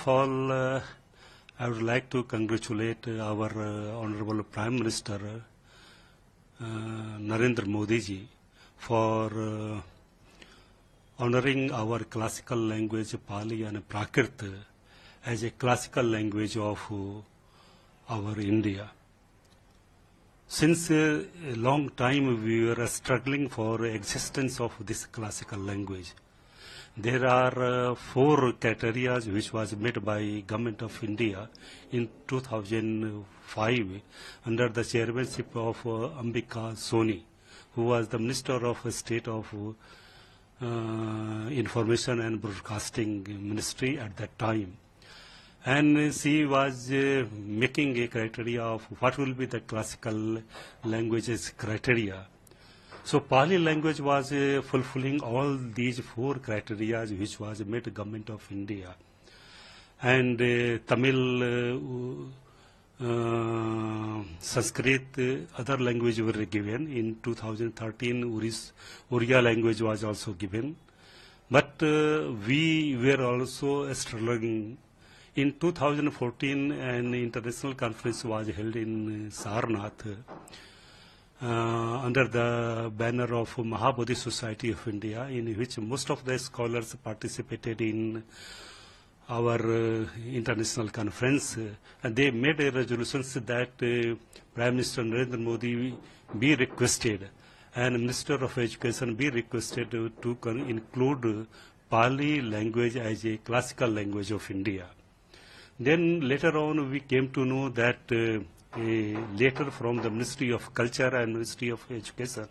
all, I would like to congratulate our Honorable Prime Minister Narendra Modi ji for honoring our classical language Pali and Prakrit as a classical language of our India. Since a long time we were struggling for existence of this classical language. There are 4 criteria which was made by Government of India in 2005 under the chairmanship of Ambika Soni, who was the Minister of State of Information and Broadcasting Ministry at that time. And she was making a criteria of what will be the classical languages criteria. So Pali language was fulfilling all these 4 criteria which was made Government of India. And Tamil, Sanskrit, other language were given. In 2013, Oriya language was also given. But we were also struggling. In 2014, an international conference was held in Sarnath under the banner of Mahabodhi Society of India, in which most of the scholars participated in our international conference. And they made a resolution that Prime Minister Narendra Modi be requested and Minister of Education be requested to include Pali language as a classical language of India. Then later on we came to know that a letter from the Ministry of Culture and Ministry of Education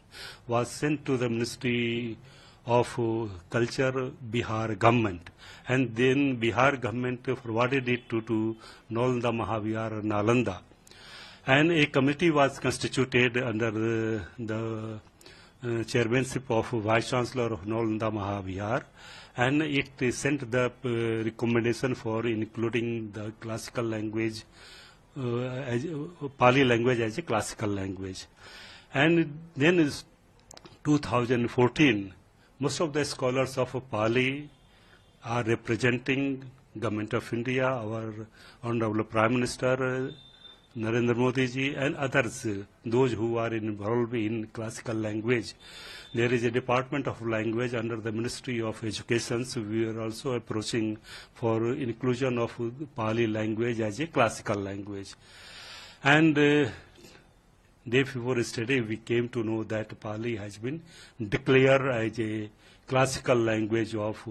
was sent to the Ministry of Culture, Bihar government, and then Bihar government forwarded it to Nalanda Mahavihar, Nalanda. And a committee was constituted under the chairmanship of Vice Chancellor of Nalanda Mahavihar, and it sent the recommendation for including the classical language, Pali language as a classical language. And then is 2014, most of the scholars of Pali are representing Government of India, our Honorable Prime Minister Narendra Modi ji, and others, those who are involved in classical language. There is a Department of Language under the Ministry of Education, so we are also approaching for inclusion of Pali language as a classical language. And day before yesterday, we came to know that Pali has been declared as a classical language of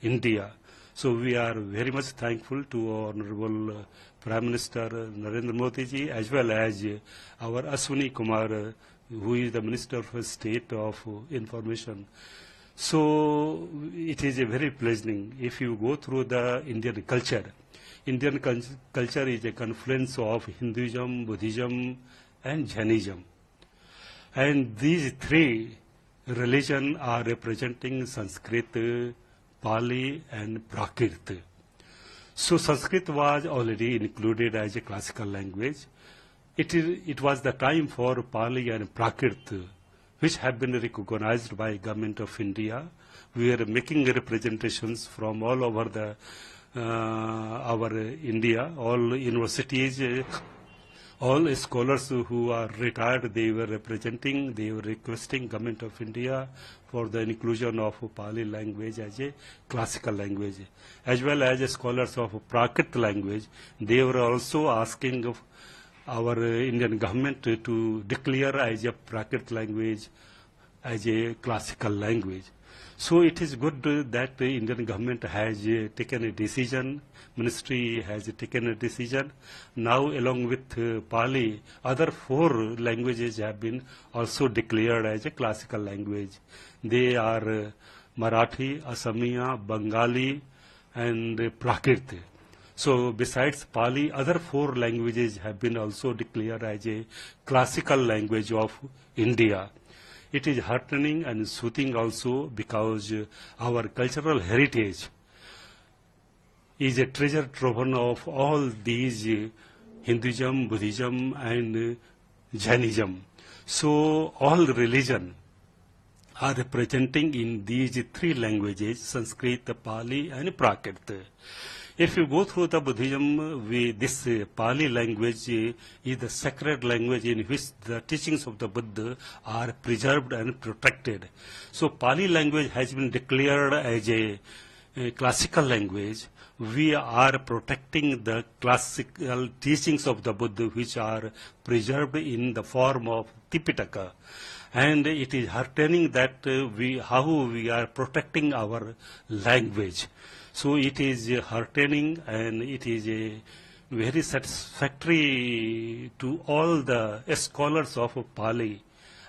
India. So we are very much thankful to Honorable Prime Minister Narendra Modi ji, as well as our Ashwini Kumar, who is the Minister of State of Information. So it is a very pleasing. If you go through the Indian culture is a confluence of Hinduism, Buddhism, and Jainism. And these 3 religions are representing Sanskrit, Pali, and Prakrit. So Sanskrit was already included as a classical language. It was the time for Pali and Prakrit, which have been recognized by Government of India. We are making representations from all over the our India, all universities, all scholars who are retired, they were requesting Government of India for the inclusion of Pali language as a classical language. As well as scholars of Prakrit language, they were also asking of our Indian government to declare as a Prakrit language as a classical language. So it is good that the Indian government has taken a decision, ministry has taken a decision. Now along with Pali, other 4 languages have been also declared as a classical language. They are Marathi, Asamiya, Bengali, and Prakrit. So besides Pali, other 4 languages have been also declared as a classical language of India. It is heartening and soothing also because our cultural heritage is a treasure trove of all these Hinduism, Buddhism, and Jainism. So all religion are representing in these 3 languages, Sanskrit, Pali, and Prakrit. If you go through the Buddhism, this Pali language is the sacred language in which the teachings of the Buddha are preserved and protected. So Pali language has been declared as a classical language. We are protecting the classical teachings of the Buddha, which are preserved in the form of Tipitaka. And it is heartening that how we are protecting our language. So it is heartening, and it is a very satisfactory to all the scholars of Pali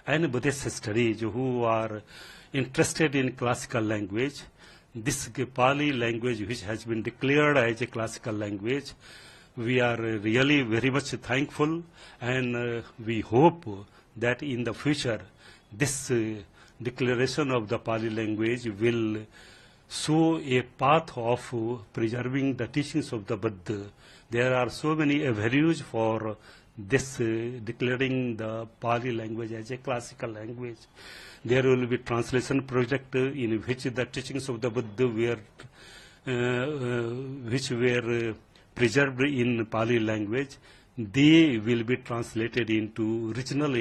and Buddhist studies who are interested in classical language. This Pali language, which has been declared as a classical language, we are really very much thankful, and we hope that in the future this declaration of the Pali language will show a path of preserving the teachings of the Buddha. There are so many avenues for this declaring the Pali language as a classical language. There will be translation project in which the teachings of the Buddha which were preserved in Pali language, they will be translated into regional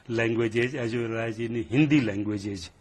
languages as well as in Hindi languages.